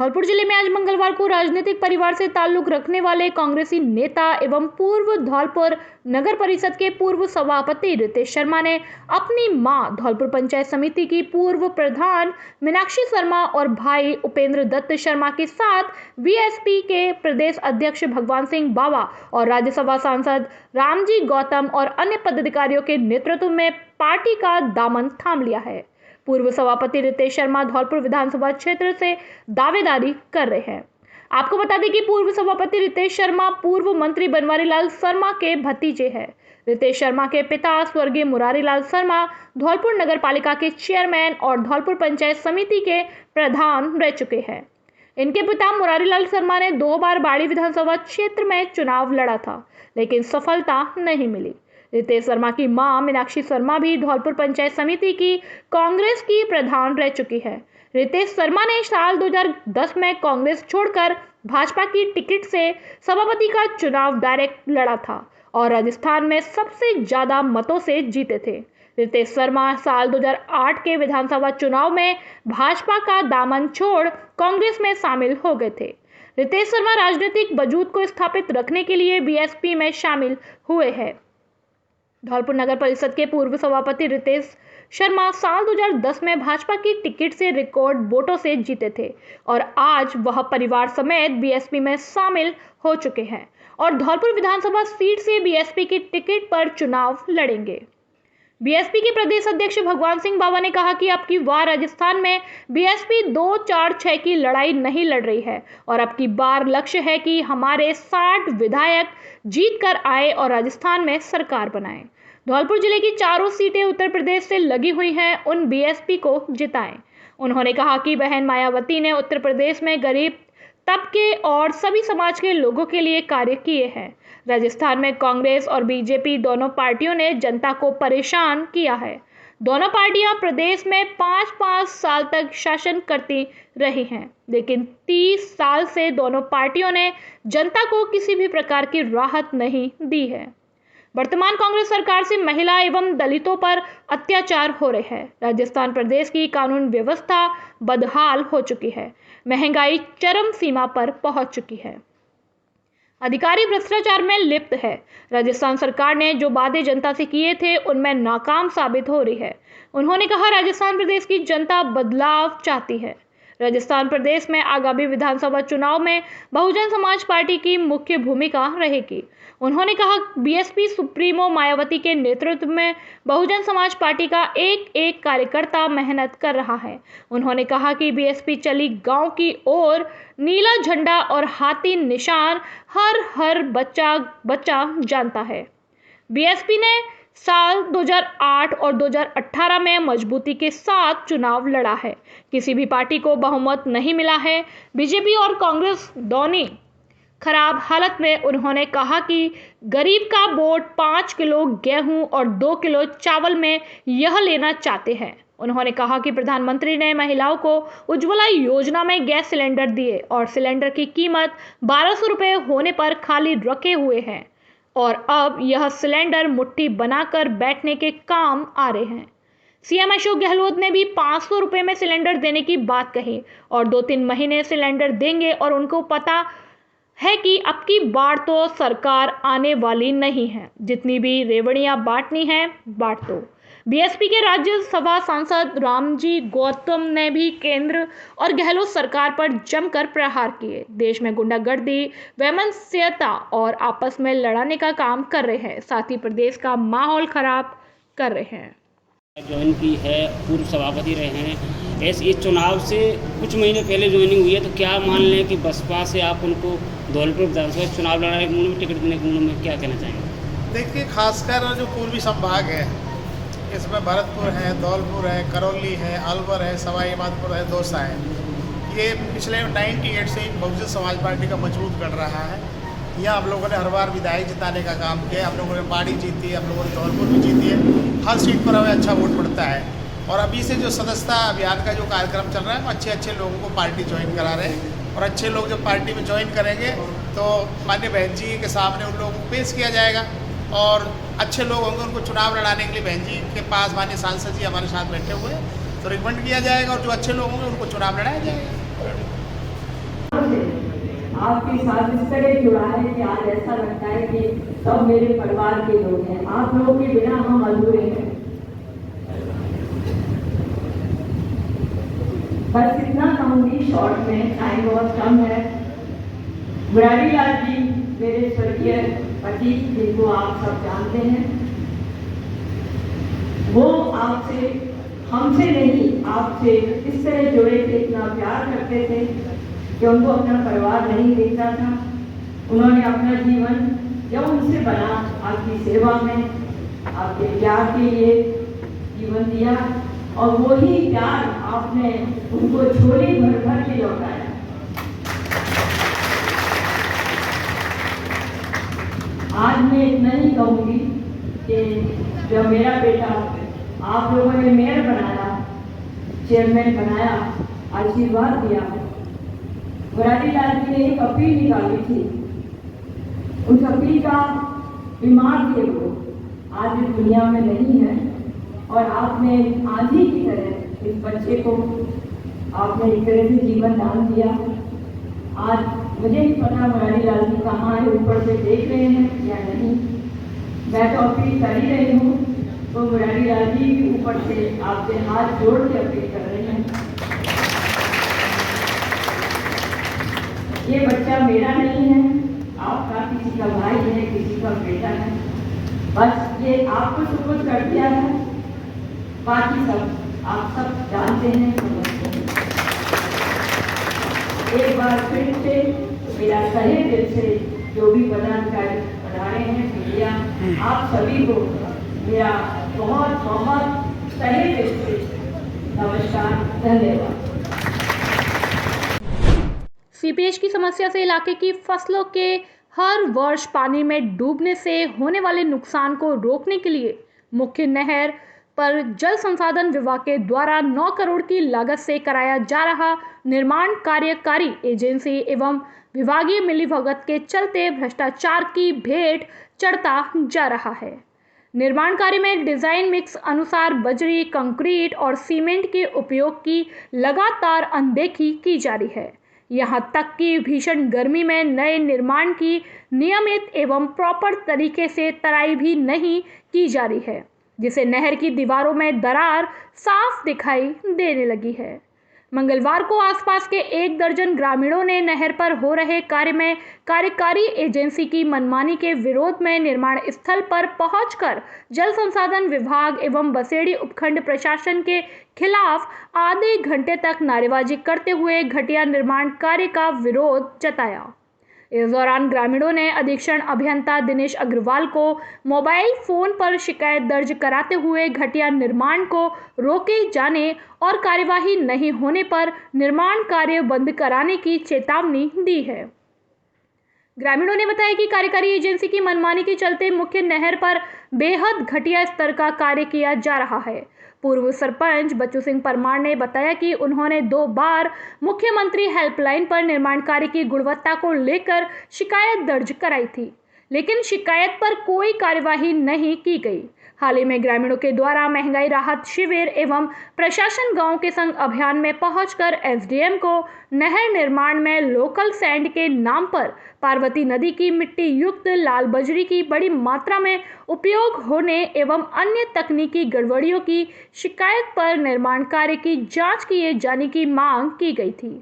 धौलपुर जिले में आज मंगलवार को राजनीतिक परिवार से ताल्लुक रखने वाले कांग्रेसी नेता एवं पूर्व धौलपुर नगर परिषद के पूर्व सभापति रितेश शर्मा ने अपनी मां धौलपुर पंचायत समिति की पूर्व प्रधान मीनाक्षी शर्मा और भाई उपेंद्र दत्त शर्मा के साथ बीएसपी के प्रदेश अध्यक्ष भगवान सिंह बावा और राज्यसभा सांसद रामजी गौतम और अन्य पदाधिकारियों के नेतृत्व में पार्टी का दामन थाम लिया है। पूर्व सभापति रितेश शर्मा धौलपुर विधानसभा क्षेत्र से दावेदारी कर रहे हैं। आपको बता दें कि पूर्व सभापति रितेश शर्मा पूर्व मंत्री बनवारी लाल शर्मा के भतीजे हैं। रितेश शर्मा के पिता स्वर्गीय मुरारी लाल शर्मा धौलपुर नगर पालिका के चेयरमैन और धौलपुर पंचायत समिति के प्रधान रह चुके हैं। इनके पिता मुरारी लाल शर्मा ने 2 बार बाड़ी विधानसभा क्षेत्र में चुनाव लड़ा था, लेकिन सफलता नहीं मिली। रितेश शर्मा की मां मीनाक्षी शर्मा भी धौलपुर पंचायत समिति की कांग्रेस की प्रधान रह चुकी है। रितेश शर्मा ने साल 2010 में कांग्रेस छोड़कर भाजपा की टिकट से सभापति का चुनाव डायरेक्ट लड़ा था और राजस्थान में सबसे ज्यादा मतों से जीते थे। रितेश शर्मा साल 2008 के विधानसभा चुनाव में भाजपा का दामन छोड़ कांग्रेस में शामिल हो गए थे। रितेश शर्मा राजनीतिक वजूद को स्थापित रखने के लिए बीएसपी में शामिल हुए हैं। धौलपुर नगर परिषद के पूर्व सभापति रितेश शर्मा साल 2010 में भाजपा की टिकट से रिकॉर्ड वोटों से जीते थे और आज वह परिवार समेत बीएसपी में शामिल हो चुके हैं और धौलपुर विधानसभा सीट से बीएसपी की टिकट पर चुनाव लड़ेंगे। बीएसपी के प्रदेश अध्यक्ष भगवान सिंह बावा ने कहा कि अब की बार राजस्थान में बीएसपी 2-4-6 की लड़ाई नहीं लड़ रही है और अब की बार लक्ष्य है कि हमारे 60 विधायक जीत कर आए और राजस्थान में सरकार बनाएं। धौलपुर जिले की 4 सीटें उत्तर प्रदेश से लगी हुई हैं, उन बीएसपी को जिताएं। उन्होंने कहा कि बहन मायावती ने उत्तर प्रदेश में गरीब तबके और सभी समाज के लोगों के लिए कार्य किए हैं। राजस्थान में कांग्रेस और बीजेपी दोनों पार्टियों ने जनता को परेशान किया है। दोनों पार्टियां प्रदेश में 5-5 साल तक शासन करती रही हैं, लेकिन 30 साल से दोनों पार्टियों ने जनता को किसी भी प्रकार की राहत नहीं दी है। वर्तमान कांग्रेस सरकार से महिला एवं दलितों पर अत्याचार हो रहे हैं। राजस्थान प्रदेश की कानून व्यवस्था बदहाल हो चुकी है। महंगाई चरम सीमा पर पहुंच चुकी है। अधिकारी भ्रष्टाचार में लिप्त है। राजस्थान सरकार ने जो वादे जनता से किए थे उनमें नाकाम साबित हो रही है। उन्होंने कहा राजस्थान प्रदेश की जनता बदलाव चाहती है। राजस्थान प्रदेश में आगामी विधानसभा चुनाव में बहुजन समाज पार्टी की मुख्य भूमिका रहेगी। उन्होंने कहा बीएसपी सुप्रीमो मायावती के नेतृत्व में बहुजन समाज पार्टी का एक कार्यकर्ता मेहनत कर रहा है। उन्होंने कहा कि बीएसपी चली गांव की ओर नीला झंडा और हाथी निशान हर बच्चा जानता है। बीएसपी ने साल 2008 और 2018 में मजबूती के साथ चुनाव लड़ा है। किसी भी पार्टी को बहुमत नहीं मिला है। बीजेपी और कांग्रेस दोनों खराब हालत में। उन्होंने कहा कि गरीब का वोट 5 किलो गेहूं और 2 किलो चावल में यह लेना चाहते हैं। उन्होंने कहा कि प्रधानमंत्री ने महिलाओं को उज्ज्वला योजना में गैस सिलेंडर दिए और सिलेंडर की कीमत 1200 रुपये होने पर खाली रखे हुए हैं और अब यह सिलेंडर मुट्ठी बनाकर बैठने के काम आ रहे हैं। सीएम अशोक गहलोत ने भी 500 रुपये में सिलेंडर देने की बात कही और 2-3 महीने सिलेंडर देंगे और उनको पता है कि अब की बार तो सरकार आने वाली नहीं है। जितनी भी रेवड़ियां बांटनी है बांट दो। बीएसपी के राज्यसभा सांसद रामजी गौतम ने भी केंद्र और गहलोत सरकार पर जमकर प्रहार किए। देश में गुंडागर्दी, वैमनस्यता और आपस में लड़ाने का काम कर रहे हैं, साथ ही प्रदेश का माहौल खराब कर रहे हैं। ज्वाइन की है, पूर्व सभापति रहे हैं। ऐसे इस चुनाव से कुछ महीने पहले ज्वाइनिंग हुई है, तो क्या मान लें कि बसपा से आप उनको धौलपुर विधानसभा चुनाव लड़ाने के मूड में टिकट देने के मूड में क्या कहना चाहेंगे? देखिए, खासकर जो पूर्वी संभाग है इसमें भरतपुर है, धौलपुर है, करौली है, अलवर है, सवाई माधोपुर है, दौसा है। ये पिछले 98 से बहुजन समाज पार्टी का मजबूत कर रहा है। यहाँ हम लोगों ने हर बार विधायक जिताने का काम किया। हम लोगों ने बाड़ी जीती है, हम लोगों ने धौलपुर भी जीती है। हर सीट पर हमें अच्छा वोट पड़ता है और अभी से जो सदस्यता अभियान का जो कार्यक्रम चल रहा है, वो अच्छे लोगों को पार्टी ज्वाइन करा रहे हैं और अच्छे लोग जब पार्टी में ज्वाइन करेंगे तो माननीय बहन जी के सामने उन लोगों को पेश किया जाएगा और अच्छे लोग होंगे, उनको चुनाव लड़ाने के लिए बहन जी के पास माननीय सांसद जी हमारे साथ बैठे हुए हैं, तो रिकमेंड किया जाएगा और जो अच्छे लोग होंगे उनको चुनाव लड़ाया जाएगा। आपके साथ इस तरह जुड़ा है कि आज ऐसा लगता है कि सब मेरे परिवार के लोग हैं। आप लोगों के बिना हम अधूरे हैं। बस इतना कहूँगी शॉर्ट में, टाइम बहुत कम है। मुरारी लाल जी मेरे स्वर्गीय पति, जिनको आप सब जानते हैं, वो आपसे, हमसे नहीं, आपसे इस तरह जुड़े थे, इतना प्यार करते थे कि उनको अपना परिवार नहीं दिखता था। उन्होंने अपना जीवन जब उनसे बना आपकी सेवा में, आपके प्यार के लिए जीवन दिया, और वही प्यार आपने उनको झोली भर भर के लौटाया। आज मैं इतना ही कहूँगी कि जब मेरा बेटा आप लोगों ने मेयर बनाया, चेयरमैन बनाया, आशीर्वाद दिया, मुरारी लाल जी ने एक अपील निकाली थी। उस अपील का बीमार थे वो, आज इस दुनिया में नहीं है, और आपने आंधी की तरह इस बच्चे को आपने एक तरह से जीवन दान दिया। आज मुझे नहीं पता मुरारी लाल जी कहाँ है, ऊपर से देख रहे हैं या नहीं, मैं तो अपील कर ही रही हूँ। तो मुरारी लाल जी भी ऊपर से आपसे हाथ जोड़ के अपील कर रहे हैं। ये बच्चा मेरा नहीं है, आपका, किसी का भाई है, किसी का बेटा है, बस ये आपको सुपुर्द कर दिया है। बाकी सब आप सब जानते हैं, समझते हैं। एक बार फिर से मेरा तहे दिल से जो भी पदाधिकारी पधारे हैं, मीडिया, आप सभी को मेरा बहुत बहुत तहे दिल से नमस्कार, धन्यवाद। सीपेज की समस्या से इलाके की फसलों के हर वर्ष पानी में डूबने से होने वाले नुकसान को रोकने के लिए मुख्य नहर पर जल संसाधन विभाग के द्वारा 9 करोड़ की लागत से कराया जा रहा निर्माण कार्यकारी एजेंसी एवं विभागीय मिलीभगत के चलते भ्रष्टाचार की भेंट चढ़ता जा रहा है। निर्माण कार्य में डिजाइन मिक्स अनुसार बजरी, कंक्रीट और सीमेंट के उपयोग की लगातार अनदेखी की जा रही है। यहाँ तक कि भीषण गर्मी में नए निर्माण की नियमित एवं प्रॉपर तरीके से तराई भी नहीं की जा रही है, जिसे नहर की दीवारों में दरार साफ दिखाई देने लगी है। मंगलवार को आसपास के 1 दर्जन ग्रामीणों ने नहर पर हो रहे कार्य में कार्यकारी एजेंसी की मनमानी के विरोध में निर्माण स्थल पर पहुंचकर जल संसाधन विभाग एवं बसेड़ी उपखंड प्रशासन के खिलाफ आधे घंटे तक नारेबाजी करते हुए घटिया निर्माण कार्य का विरोध जताया। इस दौरान ग्रामीणों ने अधीक्षण अभियंता दिनेश अग्रवाल को मोबाइल फोन पर शिकायत दर्ज कराते हुए घटिया निर्माण को रोके जाने और कार्यवाही नहीं होने पर निर्माण कार्य बंद कराने की चेतावनी दी है। ग्रामीणों ने बताया कि कार्यकारी एजेंसी की मनमानी के चलते मुख्य नहर पर बेहद घटिया स्तर का कार्य किया जा रहा है। पूर्व सरपंच बच्चू सिंह परमार ने बताया कि उन्होंने 2 बार मुख्यमंत्री हेल्पलाइन पर निर्माण कार्य की गुणवत्ता को लेकर शिकायत दर्ज कराई थी, लेकिन शिकायत पर कोई कार्यवाही नहीं की गई। हाल ही में ग्रामीणों के द्वारा महंगाई राहत शिविर एवं प्रशासन गांव के संग अभियान में पहुंचकर एसडीएम को नहर निर्माण में लोकल सैंड के नाम पर पार्वती नदी की मिट्टी युक्त लाल बजरी की बड़ी मात्रा में उपयोग होने एवं अन्य तकनीकी गड़बड़ियों की शिकायत पर निर्माण कार्य की जांच किए जाने की मांग की गई थी,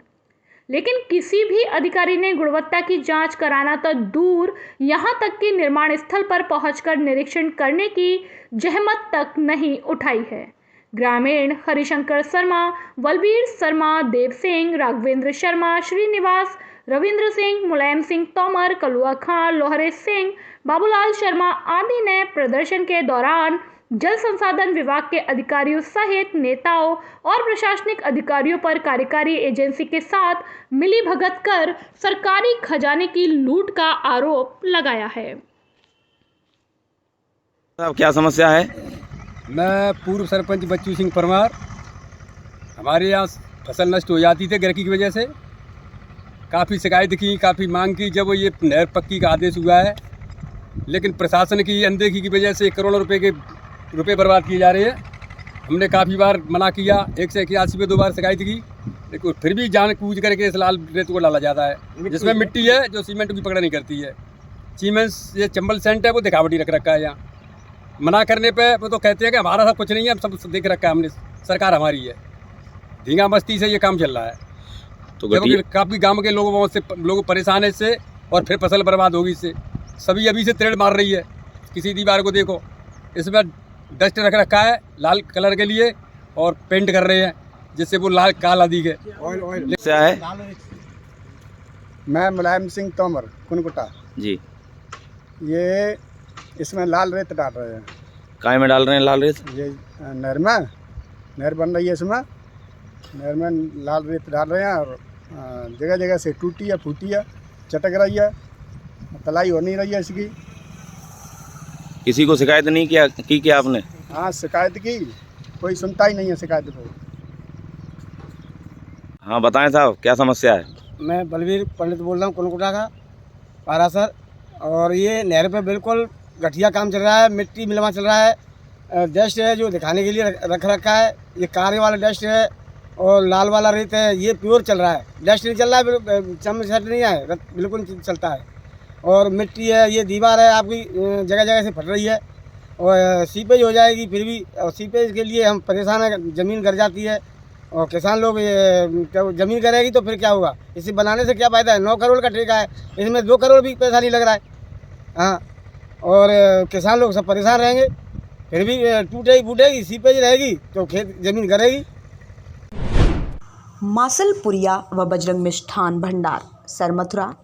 लेकिन किसी भी अधिकारी ने गुणवत्ता की जांच कराना तो दूर, यहां तक कि निर्माण स्थल पर पहुंचकर निरीक्षण करने की जहमत तक नहीं उठाई है। ग्रामीण हरिशंकर शर्मा, बलबीर शर्मा, देव सिंह, राघवेंद्र शर्मा, श्रीनिवास, रविंद्र सिंह, मुलायम सिंह तोमर, कलुआ खां, लोहरे सिंह, बाबूलाल शर्मा आदि ने प्रदर्शन के दौरान जल संसाधन विभाग के अधिकारियों सहित नेताओं और प्रशासनिक अधिकारियों पर कार्यकारी एजेंसी के साथ मिलीभगत कर सरकारी खजाने की लूट का आरोप लगाया है। अब क्या समस्या है? मैं पूर्व सरपंच बच्चू सिंह परमार। हमारे यहाँ फसल नष्ट हो जाती थी गर्मी की वजह से। काफ़ी शिकायत की, काफ़ी मांग की। जब ये नहर पक्की का आदेश हुआ है, लेकिन प्रशासन की अनदेखी की वजह से करोड़ों रुपए बर्बाद किए जा रहे हैं। हमने काफ़ी बार मना किया, 181 पे 2 बार शिकायत की, लेकिन फिर भी जान कूच करके इस लाल रेत को डाला जाता है, जिसमें मिट्टी है जो सीमेंट की पकड़ नहीं करती है। सीमेंट ये चंबल सेंट है वो दिखावटी रख रखा है यहाँ। मना करने पे वो तो कहते हैं कि हमारा सब कुछ नहीं है, हम सब देख रखा है हमने, सरकार हमारी है। धींगा मस्ती से ये काम चल रहा है। तो जबकि काफ़ी गांव के लोग परेशान है इससे, और फिर फसल बर्बाद होगी इससे। सभी अभी से त्रेड़ मार रही है। किसी दीवार को देखो, इसमें डस्ट रख रखा है लाल कलर के लिए, और पेंट कर रहे हैं जिससे वो लाल काला दिखे। क्या है? मैं मुलायम सिंह तोमर, कुनकुटा जी, ये इसमें लाल रेत डाल रहे हैं। काय में डाल रहे हैं लाल रेत? ये नहर बन रही है, इसमें नहर में लाल रेत डाल रहे हैं, और जगह जगह से टूटी है, फूटी है, चटक रही है, तलाई हो नहीं रही है इसकी। किसी को शिकायत नहीं की क्या आपने? हाँ, शिकायत की, कोई सुनता ही नहीं है शिकायत को। हाँ बताएं साहब, क्या समस्या है? मैं बलवीर पंडित बोल रहा हूँ, कुनकुटा का पारासर। और ये नहर पे बिल्कुल गठिया काम चल रहा है, मिट्टी मिलवा चल रहा है। डस्ट है जो दिखाने के लिए रख रखा है, ये काले वाला डस्ट है और लाल वाला रेत है, ये प्योर चल रहा है। डस्ट नहीं चल रहा है, चमचट नहीं है, बिल्कुल चलता है। और मिट्टी है, ये दीवार है आपकी जगह जगह से फट रही है, और सीपेज हो जाएगी फिर भी। और सीपेज के लिए हम परेशान हैं, ज़मीन गर जाती है, और किसान लोग ज़मीन करेगी तो फिर क्या होगा? इसे बनाने से क्या फ़ायदा है? 9 करोड़ का ठेका है, इसमें 2 करोड़ भी पैसा नहीं लग रहा है। हाँ, और किसान लोग सब परेशान रहेंगे, फिर भी टूटेगी फूटेगी, सीपेज रहेगी तो खेत ज़मीन करेगी। मासलपुरिया व बजरंग मिष्ठान भंडार, सरमथुरा।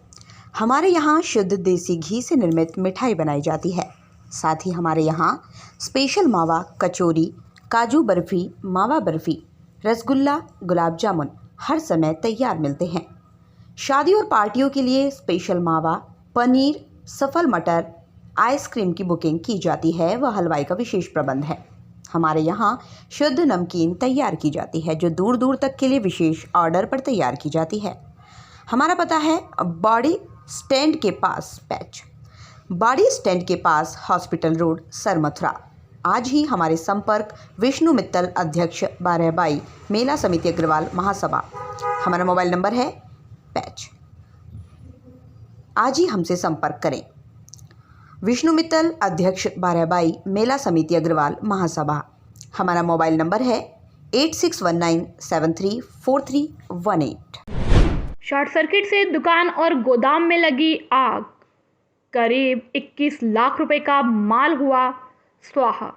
हमारे यहाँ शुद्ध देसी घी से निर्मित मिठाई बनाई जाती है। साथ ही हमारे यहाँ स्पेशल मावा कचौरी, काजू बर्फ़ी, मावा बर्फ़ी, रसगुल्ला, गुलाब जामुन हर समय तैयार मिलते हैं। शादी और पार्टियों के लिए स्पेशल मावा, पनीर, सफल मटर, आइसक्रीम की बुकिंग की जाती है व हलवाई का विशेष प्रबंध है। हमारे यहाँ शुद्ध नमकीन तैयार की जाती है जो दूर दूर तक के लिए विशेष ऑर्डर पर तैयार की जाती है। हमारा पता है बॉडी स्टैंड के पास पैच, बॉडी स्टैंड के पास हॉस्पिटल रोड, सरमथुरा। आज ही हमारे संपर्क विष्णु मित्तल, अध्यक्ष 12/22 मेला समिति अग्रवाल महासभा। हमारा मोबाइल नंबर है पैच। आज ही हमसे संपर्क करें। विष्णु मित्तल, अध्यक्ष 12/22 मेला समिति अग्रवाल महासभा। हमारा मोबाइल नंबर है 8619734318। शॉर्ट सर्किट से दुकान और गोदाम में लगी आग, करीब 21 लाख रुपए का माल हुआ स्वाहा।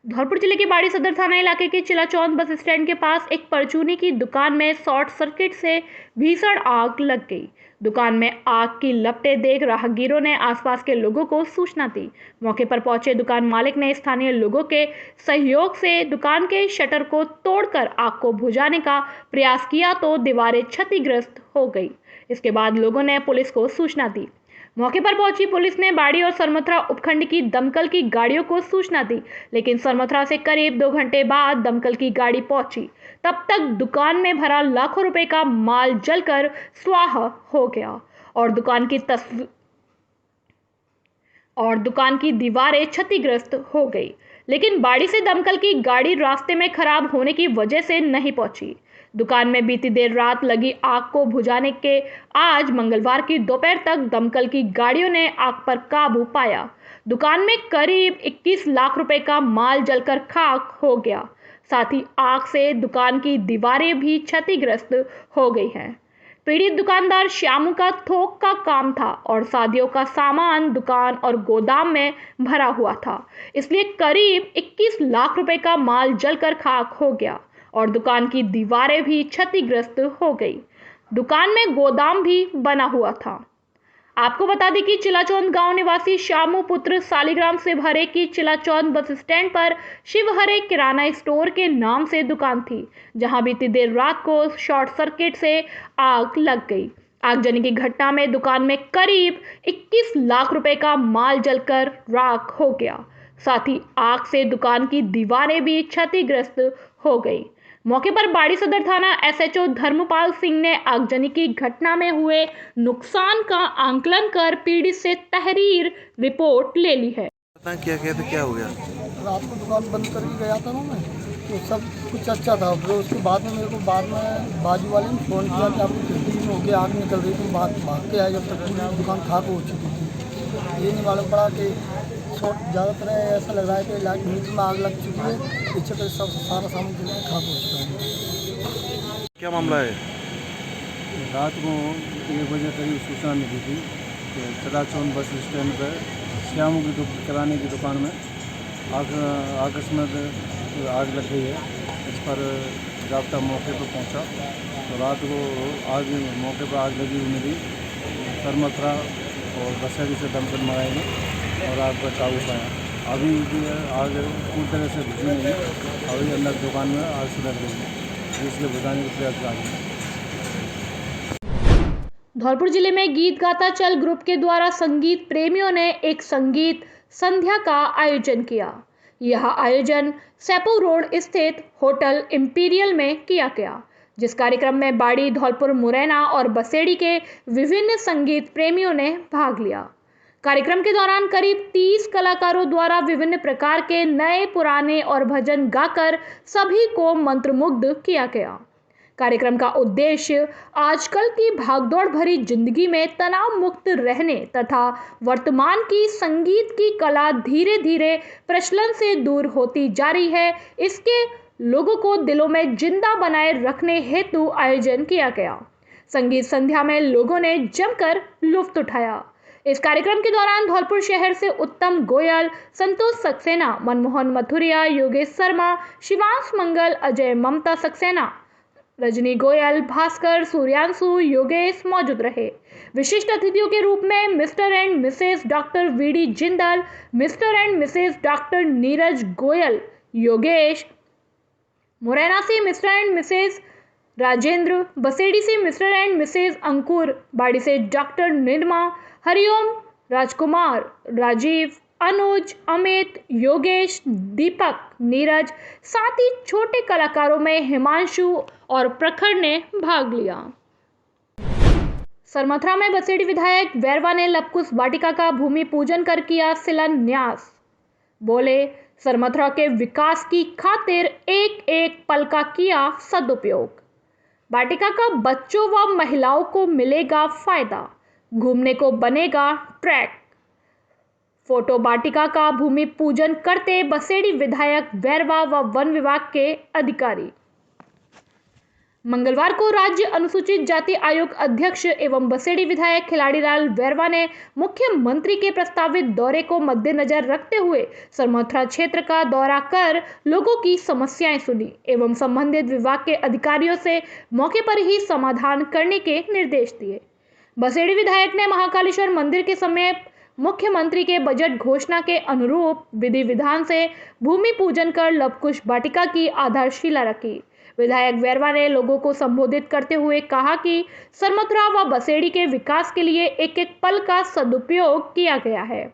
धौलपुर जिले के बाड़ी सदर थाना इलाके के चिलाचौंद बस स्टैंड के पास एक परचूनी की दुकान में शॉर्ट सर्किट से भीषण आग लग गई। दुकान में आग की लपटें देख राहगीरों ने आसपास के लोगों को सूचना दी। मौके पर पहुंचे दुकान मालिक ने स्थानीय लोगों के सहयोग से दुकान के शटर को तोड़कर आग को बुझाने का प्रयास किया तो दीवारें क्षतिग्रस्त हो गई। इसके बाद लोगों ने पुलिस को सूचना दी। मौके पर पहुंची पुलिस ने बाड़ी और सरमथुरा उपखंड की दमकल की गाड़ियों को सूचना दी, लेकिन सरमथुरा से करीब 2 घंटे बाद दमकल की गाड़ी पहुंची। तब तक दुकान में भरा लाखों रुपए का माल जलकर स्वाहा हो गया और दुकान की दीवारें क्षतिग्रस्त हो गई। लेकिन बाड़ी से दमकल की गाड़ी रास्ते में खराब होने की वजह से नहीं पहुंची। दुकान में बीती देर रात लगी आग को बुझाने के आज मंगलवार की दोपहर तक दमकल की गाड़ियों ने आग पर काबू पाया। दुकान में करीब 21 लाख रुपए का माल जलकर खाक हो गया। साथ ही आग से दुकान की दीवारें भी क्षतिग्रस्त हो गई हैं। पीड़ित दुकानदार श्यामू का थोक का काम था और शादियों का सामान दुकान और गोदाम में भरा हुआ था, इसलिए करीब 21 लाख रुपए का माल जलकर खाक हो गया और दुकान की दीवारें भी क्षतिग्रस्त हो गई। दुकान में गोदाम भी बना हुआ था। आपको बता दें कि चिलाचौंद गांव निवासी श्यामू पुत्र सालिग्राम शिवहरे की चिलाचौंद बस स्टैंड पर शिवहरे किराना स्टोर के नाम से दुकान थी, जहां बीती देर रात को शॉर्ट सर्किट से आग लग गई। आगजनी की घटना में दुकान में करीब 21 लाख रुपए का माल जलकर राख हो गया। साथ ही आग से दुकान की दीवारें भी क्षतिग्रस्त हो गई। मौके पर बाड़ी सदर थाना SHO धर्मपाल सिंह ने आगजनी की घटना में हुए नुकसान का आंकलन कर पीड़ित से तहरीर रिपोर्ट ले ली है। क्या हो गया? रात को दुकान बंद कर गया था ना मैं, तो सब कुछ अच्छा था। फिर उसके बाद में मेरे को बाजू वाले ने फ़ोन किया कि आपकी खिड़की में हो गया, आग निकल रही थी। भाग के आए, जब तक पूरी दुकान खाक हो चुकी थी। ये नहीं मालूम पड़ा कि ज़्यादातर ऐसा लग रहा है कि लाइट मीटर में आग लग चुकी है, पीछे पर सब सारा सामान जो है खाक हो चुका है। क्या मामला है? रात को 1 बजे करीब सूचना मिली थी कि चदाचौन बस स्टैंड पर श्यामू की किराने की दुकान में आकस्मिक आग लग गई है। इस पर जाब्ता मौके पर पहुंचा तो रात को आग मौके पर आग लगी हुई मिली। सरमथरा और बसेड़ी से दमकल मंगाई गई और आग पर काबू पाया। अभी भी आग पूरी तरह से बुझी नहीं है। अभी अंदर दुकान में आग से लग रही है, जिसके बुझाने के प्रयास जारी है। धौलपुर जिले में गीत गाता चल ग्रुप के द्वारा संगीत प्रेमियों ने एक संगीत संध्या का आयोजन किया। यह आयोजन सेपो रोड स्थित होटल इंपीरियल में किया गया, जिस कार्यक्रम में बाड़ी, धौलपुर, मुरैना और बसेड़ी के विभिन्न संगीत प्रेमियों ने भाग लिया। कार्यक्रम के दौरान करीब 30 कलाकारों द्वारा विभिन्न प्रकार के नए, पुराने और भजन गाकर सभी को मंत्रमुग्ध किया गया। कार्यक्रम का उद्देश्य आजकल की भागदौड़ भरी जिंदगी में तनाव मुक्त रहने तथा वर्तमान की संगीत की कला धीरे धीरे प्रचलन से दूर होती जा रही है, इसके लोगों को दिलों में जिंदा बनाए रखने हेतु आयोजन किया गया। संगीत संध्या में लोगों ने जमकर लुत्फ उठाया। इस कार्यक्रम के दौरान धौलपुर शहर से उत्तम गोयल, संतोष सक्सेना, मनमोहन मथुरिया, योगेश शर्मा, शिवांश मंगल, अजय ममता सक्सेना, रजनी गोयल, भास्कर, सूर्यांशु, योगेश मौजूद रहे। विशिष्ट अतिथियों के रूप में Mr and Mrs doctor VD Jindal, Mr and Mrs doctor Neeraj Goyal, Yogesh, Morena से Mr and Mrs Rajendra, Basedi से Mr and Mrs Ankur, Bari से डॉक्टर निर्मा, हरिओम, राजकुमार, राजीव, अनुज, अमित, योगेश, दीपक, नीरज, साथ ही छोटे कलाकारों में हिमांशु और प्रखर ने भाग लिया। सरमथरा में बसेड़ी विधायक वैरवा ने लवकुश वाटिका का भूमि पूजन कर किया शिलान्यास। बोले, सरमथरा के विकास की खातिर एक एक पल का किया सदुपयोग। वाटिका का बच्चों व महिलाओं को मिलेगा फायदा, घूमने को बनेगा ट्रैक। फोटो वाटिका का भूमि पूजन करते बसेड़ी विधायक वैरवा व वन विभाग के अधिकारी। मंगलवार को राज्य अनुसूचित जाति आयोग अध्यक्ष एवं बसेड़ी विधायक खिलाड़ीलाल वैरवा ने मुख्यमंत्री के प्रस्तावित दौरे को मद्देनजर रखते हुए सरमथरा क्षेत्र का दौरा कर लोगों की समस्याएं सुनी एवं संबंधित विभाग के अधिकारियों से मौके पर ही समाधान करने के निर्देश दिए। बसेड़ी विधायक ने महाकालेश्वर मंदिर के समीप मुख्यमंत्री के बजट घोषणा के अनुरूप विधि विधान से भूमि पूजन कर लवकुश वाटिका की आधारशिला रखी। विधायक वैरवा ने लोगों को संबोधित करते हुए कहा कि सरमथरा व बसेड़ी के विकास के लिए एक एक पल का सदुपयोग किया गया है,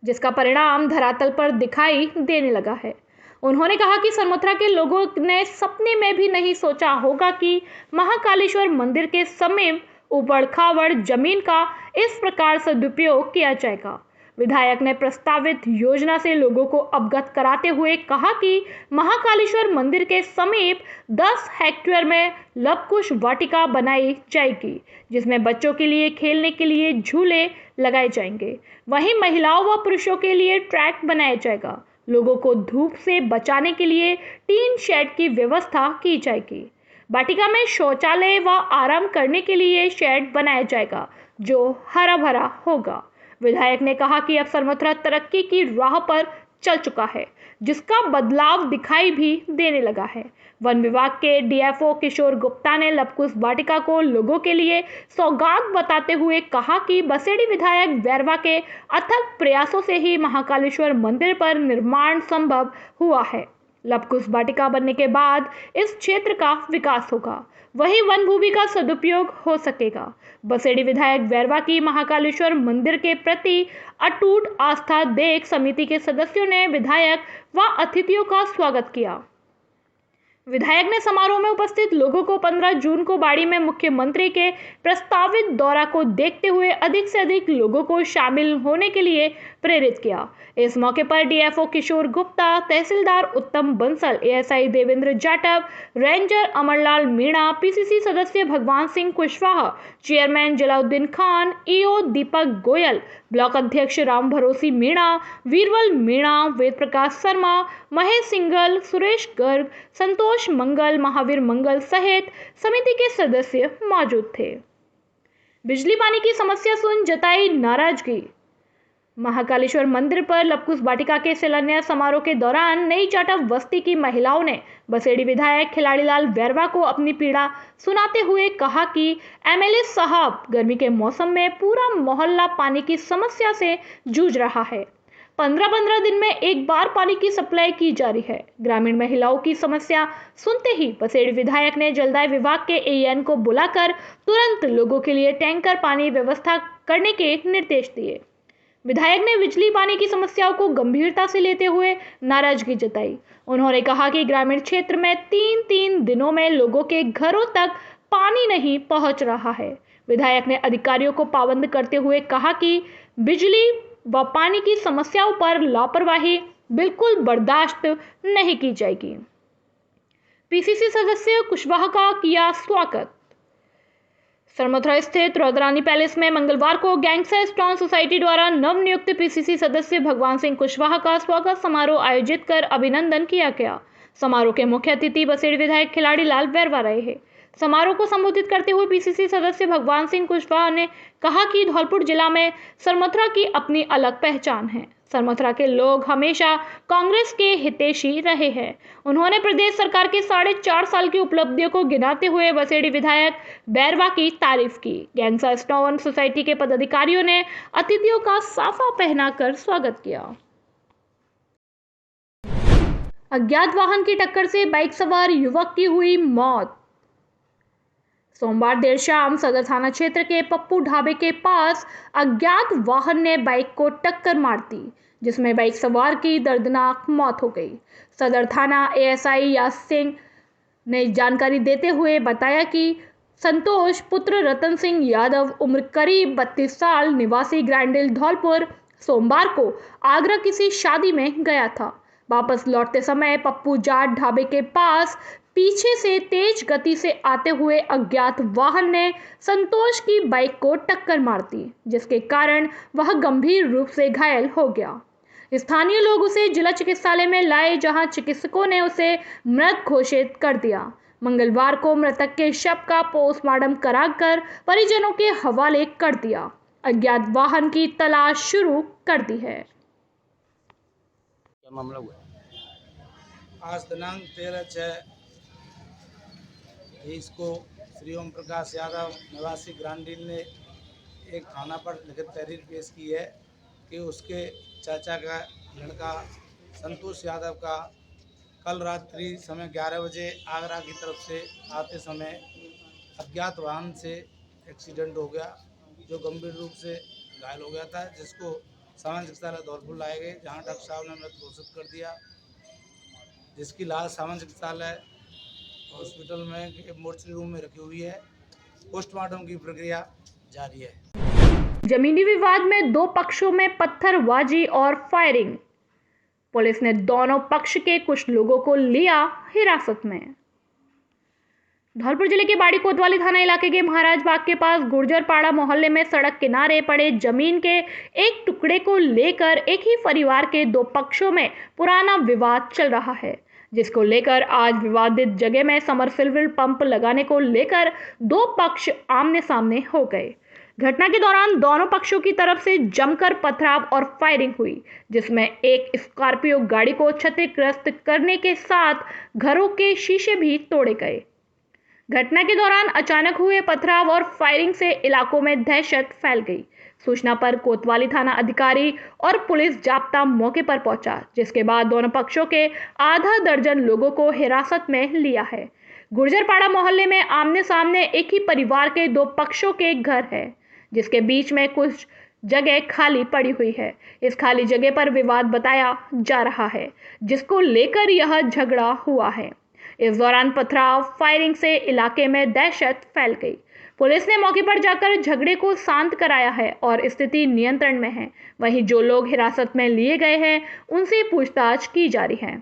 जिसका परिणाम धरातल पर दिखाई देने लगा है। उन्होंने कहा कि सरमथरा के लोगों ने सपने में भी नहीं सोचा होगा कि महाकालेश्वर मंदिर के समीप ऊबड़ खाबड़ जमीन का इस प्रकार सदुपयोग किया जाएगा। विधायक ने प्रस्तावित योजना से लोगों को अवगत कराते हुए कहा कि महाकालेश्वर मंदिर के समीप 10 हेक्टेयर में लवकुश वाटिका बनाई जाएगी, जिसमें बच्चों के लिए खेलने के लिए झूले लगाए जाएंगे। वहीं महिलाओं व पुरुषों के लिए ट्रैक बनाया जाएगा। लोगों को धूप से बचाने के लिए टीन शेड की व्यवस्था की जाएगी। वाटिका में शौचालय व आराम करने के लिए शेड बनाया जाएगा, जो हरा भरा होगा। विधायक ने कहा कि अब सरमथरा तरक्की की राह पर चल चुका है, जिसका बदलाव दिखाई भी देने लगा है। वन विभाग के डीएफओ किशोर गुप्ता ने लवकुश वाटिका को लोगों के लिए सौगात बताते हुए कहा कि बसेड़ी विधायक वैरवा के अथक प्रयासों से ही महाकालेश्वर मंदिर पर निर्माण संभव हुआ है। लवकुश वाटिका बनने के बाद इस क्षेत्र का विकास होगा, वही वन भूमि का सदुपयोग हो सकेगा। बसेड़ी विधायक वैरवा की महाकालेश्वर मंदिर के प्रति अटूट आस्था देख समिति के सदस्यों ने विधायक व अतिथियों का स्वागत किया। विधायक ने समारोह में उपस्थित लोगों को 15 जून को बाड़ी में मुख्यमंत्री के प्रस्तावित दौरा को देखते हुए अधिक से अधिक लोगों को शामिल होने के लिए प्रेरित किया। इस मौके पर डीएफओ किशोर गुप्ता, तहसीलदार उत्तम Bansal, ASI Devendra Jatav, ranger Amarlal Meena, PCC सदस्य भगवान सिंह कुशवाहा, चेयरमैन जलाउद्दीन खान, ईओ दीपक गोयल, ब्लॉक अध्यक्ष राम भरोसी मीणा, वीरवल मीणा, वेद प्रकाश शर्मा, महेश सिंगल, सुरेश गर्ग, संतोष मंगल, महावीर मंगल सहित समिति के सदस्य मौजूद थे। बिजली पानी की समस्या सुन जताई नाराजगी। महाकालेश्वर मंदिर पर लवकुश वाटिका के शिलान्यास समारोह के दौरान नई जाटव बस्ती की महिलाओं ने बसेड़ी विधायक खिलाड़ीलाल वैरवा को अपनी पीड़ा सुनाते हुए कहा कि एमएलए साहब, गर्मी के मौसम में पूरा मोहल्ला पानी की समस्या से जूझ रहा है। 15-15 दिन में एक बार पानी की सप्लाई की जा रही है। ग्रामीण महिलाओं की समस्या सुनते ही बसेड़ी विधायक ने जलदाय विभाग के एएन को बुलाकर तुरंत लोगों के लिए टैंकर पानी व्यवस्था करने के निर्देश दिए। विधायक ने बिजली पानी की समस्याओं को गंभीरता से लेते हुए नाराजगी जताई। उन्होंने कहा कि ग्रामीण क्षेत्र में 3-3 दिनों में लोगों के घरों तक पानी नहीं पहुंच रहा है। विधायक ने अधिकारियों को पाबंद करते हुए कहा कि बिजली व पानी की समस्याओं पर लापरवाही बिल्कुल बर्दाश्त नहीं की जाएगी। पीसीसी सदस्य कुशवाहा का किया स्वागत। सरमथुरा स्थित रौदरानी पैलेस में मंगलवार को गैंगस्टर स्ट्रॉन्ग सोसाइटी द्वारा नवनियुक्त पीसीसी सदस्य भगवान सिंह कुशवाहा का स्वागत समारोह आयोजित कर अभिनंदन किया गया। समारोह के मुख्य अतिथि बसेड़ी विधायक खिलाड़ीलाल वैरवा रहे हैं। समारोह को संबोधित करते हुए पीसीसी सदस्य भगवान सिंह कुशवाहा ने कहा कि धौलपुर जिला में सरमथुरा की अपनी अलग पहचान है। सरमथुरा के लोग हमेशा कांग्रेस के हितैषी रहे हैं। उन्होंने प्रदेश सरकार के 4.5 साल की उपलब्धियों को गिनाते हुए बसेड़ी विधायक बैरवा की तारीफ की। गैंगस्टर स्ट्रॉन्ग सोसाइटी के पदाधिकारियों ने अतिथियों का साफा पहनाकर स्वागत किया। अज्ञात वाहन की टक्कर से बाइक सवार युवक की हुई मौत। सोमवार देर शाम सदर थाना क्षेत्र के पप्पू ढाबे के पास अज्ञात वाहन ने बाइक को टक्कर मार दी, जिसमें बाइक सवार की दर्दनाक मौत हो गई। सदर थाना एएसआई यास सिंह ने जानकारी देते हुए बताया कि संतोष पुत्र रतन सिंह यादव, उम्र करीब 32 साल, निवासी ग्रैंडिल धौलपुर, सोमवार को आगरा किसी शादी में गया था। वापस लौटते समय पप्पू जाट ढाबे के पास पीछे से तेज गति से आते हुए अज्ञात वाहन ने संतोष की बाइक को टक्कर मार दी, जिसके कारण वह गंभीर रूप से घायल हो गया। स्थानीय लोग उसे जिला चिकित्सालय में लाए, जहां चिकित्सकों ने उसे मृत घोषित कर दिया। मंगलवार को मृतक के शव का पोस्टमार्टम कराकर परिजनों के हवाले कर दिया। अज्ञात वाहन की तलाश शुरू कर दी है। क्या मामला हुआ? आज दिनांक 13/6 को श्री ओम प्रकाश यादव निवासी ग्रांडील ने एक थाना पर लिखित तहरीर पेश की है कि उसके चाचा का लड़का संतोष यादव का कल रात्रि समय 11 बजे आगरा की तरफ से आते समय अज्ञात वाहन से एक्सीडेंट हो गया, जो गंभीर रूप से घायल हो गया था, जिसको सामान्य चिकित्सालय धौलपुर लाए गए, जहां डॉक्टर साहब ने मृत घोषित कर दिया, जिसकी लाश सामान्य चिकित्सालय हॉस्पिटल में मोर्चरी रूम में रखी हुई है। पोस्टमार्टम की प्रक्रिया जारी है। जमीनी विवाद में 2 पक्षों में पत्थरबाजी और फायरिंग। पुलिस ने दोनों पक्ष के कुछ लोगों को लिया हिरासत में। धौलपुर जिले के बाड़ी कोतवाली थाना इलाके के महाराज बाग के पास गुर्जरपाड़ा मोहल्ले में सड़क किनारे पड़े जमीन के एक टुकड़े को लेकर एक ही परिवार के 2 पक्षों में पुराना विवाद चल रहा है, जिसको लेकर आज विवादित जगह में समरसेबल पंप लगाने को लेकर 2 पक्ष आमने सामने हो गए। घटना के दौरान दोनों पक्षों की तरफ से जमकर पथराव और फायरिंग हुई, जिसमें एक स्कॉर्पियो गाड़ी को क्षतिग्रस्त करने के साथ घरों के शीशे भी तोड़े गए। घटना के दौरान अचानक हुए पथराव और फायरिंग से इलाकों में दहशत फैल गई। सूचना पर कोतवाली थाना अधिकारी और पुलिस जाब्ता मौके पर पहुंचा, जिसके बाद दोनों पक्षों के आधा दर्जन लोगों को हिरासत में लिया है। गुर्जरपाड़ा मोहल्ले में आमने सामने एक ही परिवार के 2 पक्षों के घर है, जिसके बीच में कुछ जगह खाली पड़ी हुई है। इस खाली जगह पर विवाद बताया जा रहा है, जिसको लेकर यह झगड़ा हुआ है। इस दौरान पथराव फायरिंग से इलाके में दहशत फैल गई। पुलिस ने मौके पर जाकर झगड़े को शांत कराया है और स्थिति नियंत्रण में है। वहीं जो लोग हिरासत में लिए गए हैं उनसे पूछताछ की जा रही है।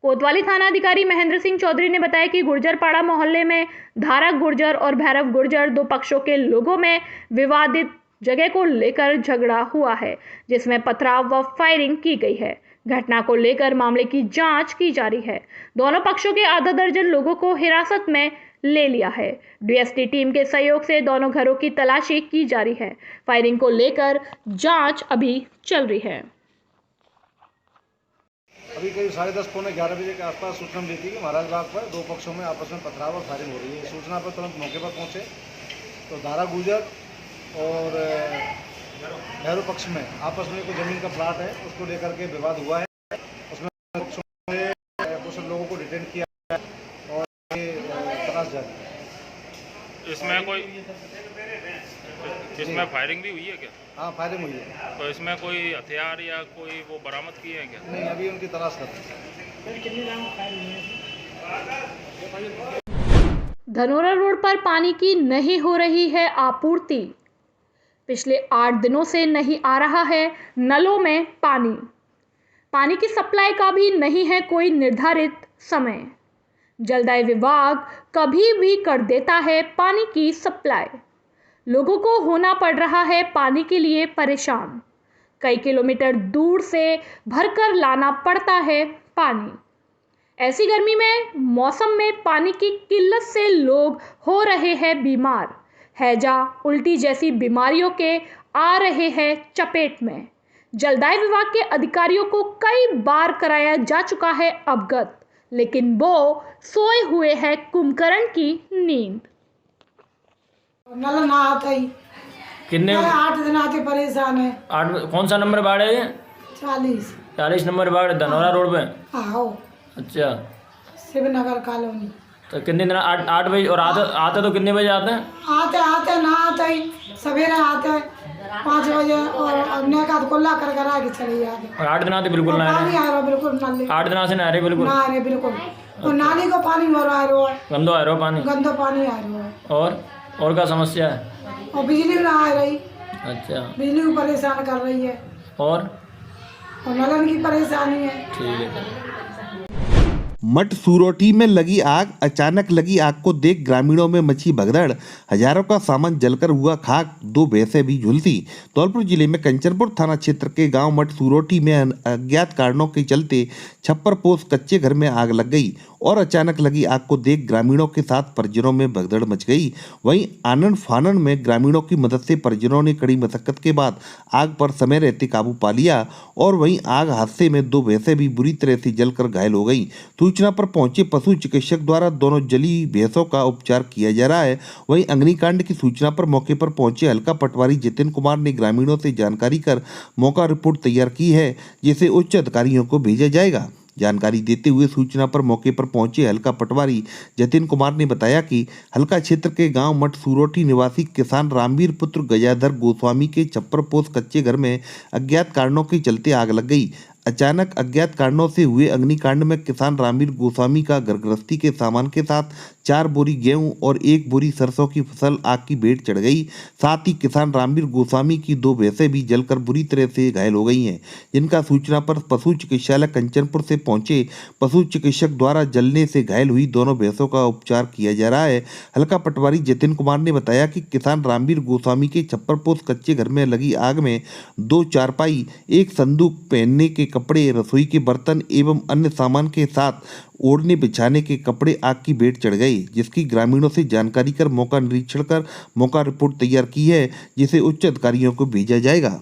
कोतवाली थाना अधिकारी महेंद्र सिंह चौधरी ने बताया कि गुर्जरपाड़ा मोहल्ले में धारक गुर्जर और भैरव गुर्जर दो पक्षों के लोगों में विवादित जगह को लेकर झगड़ा हुआ है, जिसमें पथराव व फायरिंग की गई है। घटना को लेकर मामले की जांच की जा रही है। दोनों पक्षों के आधा दर्जन लोगों को हिरासत में ले लिया है। डीएसटी टीम के सहयोग से दोनों घरों की तलाशी की जा रही है। फायरिंग को लेकर जांच अभी चल रही है। अभी करीब 10:30 पौने 11 बजे के आसपास सूचना मिली थी कि महाराज बाग पर दो पक्षों में आपस में पथराव और फायरिंग हो रही है। सूचना पर तुरंत मौके पर पहुंचे तो धारा गुर्जर और भैरव पक्ष में आपस में कोई जमीन का प्लाट है, उसको लेकर के विवाद हुआ है। उसमें कुछ लोगों को डिटेन किया है और ये तलाश जारी। इसमें फायरिंग भी हुई है क्या? हाँ, फायरिंग हुई है। तो इसमें कोई हथियार या कोई वो बरामद किए हैं क्या? नहीं, अभी उनकी तलाश कर रहे हैं। धनोरा रोड पर पानी की नहीं हो रही है आपूर्ति। पिछले 8 दिनों से नहीं आ रहा है नलों में पानी। पानी की सप्लाई का भी नहीं है कोई निर्धारित समय। जलदाय विभाग कभी भी कर देता है पानी की सप्लाई। लोगों को होना पड़ रहा है पानी के लिए परेशान। कई किलोमीटर दूर से भरकर लाना पड़ता है पानी। ऐसी गर्मी में मौसम में पानी की किल्लत से लोग हो रहे हैं बीमार। हैजा, उल्टी जैसी बीमारियों के आ रहे हैं चपेट में। जलदाय विभाग के अधिकारियों को कई बार कराया जा चुका है अवगत, लेकिन वो सोए हुए हैं कुंभकर्ण की नींद। नल ना आता ही कितने 8 दिन आते परेशान है। 8 कौन सा नंबर वार्ड है ये? 40 नंबर वार्ड धनौरा रोड पे। हाँ, अच्छा, शिवनगर कॉलोनी। तो कितने दिन 8 बजे और आते तो कितने बजे आते हैं? आते ना आते ही सवेरे आते हैं 5 बजे और नेका कुल्ला कर आके चले जाते। और 8 दिन आते बिल्कुल ना पानी आ रहा बिल्कुल नाली। 8 दिन से ना आ रहे बिल्कुल? ना आ रहे बिल्कुल। और नाली को पानी भर आ रहा है। गंदो आ रहा पानी? गंदो पानी आ रहा है। और क्या समस्या है? और बिजली ना आ रही। अच्छा, बिजली को परेशान कर रही है। और नलन की परेशानी है। ठीक है। मठ सुरोठी में लगी आग। अचानक लगी आग को देख ग्रामीणों में मची भगदड़। हजारों का सामान जलकर हुआ खाक, 2 भैंसें भी झुलसी। धौलपुर जिले में कंचनपुर थाना क्षेत्र के गांव मठ सुरोठी में अज्ञात कारणों के चलते छप्पर पोस कच्चे घर में आग लग गई और अचानक लगी आग को देख ग्रामीणों के साथ परिजनों में भगदड़ मच गई। वहीं आनन फानन में ग्रामीणों की मदद से परिजनों ने कड़ी मशक्कत के बाद आग पर समय रहते काबू पा लिया। और वहीं आग हादसे में 2 भैंसें भी बुरी तरह से जलकर घायल हो गई। सूचना पर पहुंचे पशु चिकित्सक द्वारा दोनों जली भैंसों का उपचार किया जा रहा है। वहीं अग्निकांड की सूचना पर मौके पर पहुंचे हल्का पटवारी जितिन कुमार ने ग्रामीणों से जानकारी कर मौका रिपोर्ट तैयार की है, जिसे उच्च अधिकारियों को भेजा जाएगा। जानकारी देते हुए सूचना पर मौके पर पहुंचे हल्का पटवारी जतिन कुमार ने बताया कि हल्का क्षेत्र के गांव मठ सुरोठी निवासी किसान रामवीर पुत्र गजाधर गोस्वामी के छप्पर पोस कच्चे घर में अज्ञात कारणों के चलते आग लग गई। अचानक अज्ञात कारणों से हुए अग्निकांड में किसान रामवीर गोस्वामी का घर गृहस्थी के सामान के साथ 4 बोरी गेहूं और 1 बोरी सरसों की फसल आग की भेंट चढ़ गई। साथ ही किसान रामवीर गोस्वामी की 2 भैंसें भी जलकर बुरी तरह से घायल हो गई हैं, जिनका सूचना पर पशु चिकित्सालय कंचनपुर से पहुंचे पशु चिकित्सक द्वारा जलने से घायल हुई दोनों भैंसों का उपचार किया जा रहा है। हल्का पटवारी जतिन कुमार ने बताया कि किसान रामवीर गोस्वामी के छप्पर पोस कच्चे घर में लगी आग में 2 चारपाई, 1 संदूक, पहनने के कपड़े, रसोई के बर्तन एवं अन्य सामान के साथ ओढ़ने बिछाने के कपड़े आग की भेंट चढ़ गई, जिसकी ग्रामीणों से जानकारी कर मौका निरीक्षण कर मौका रिपोर्ट तैयार की है, जिसे उच्च अधिकारियों को भेजा जाएगा।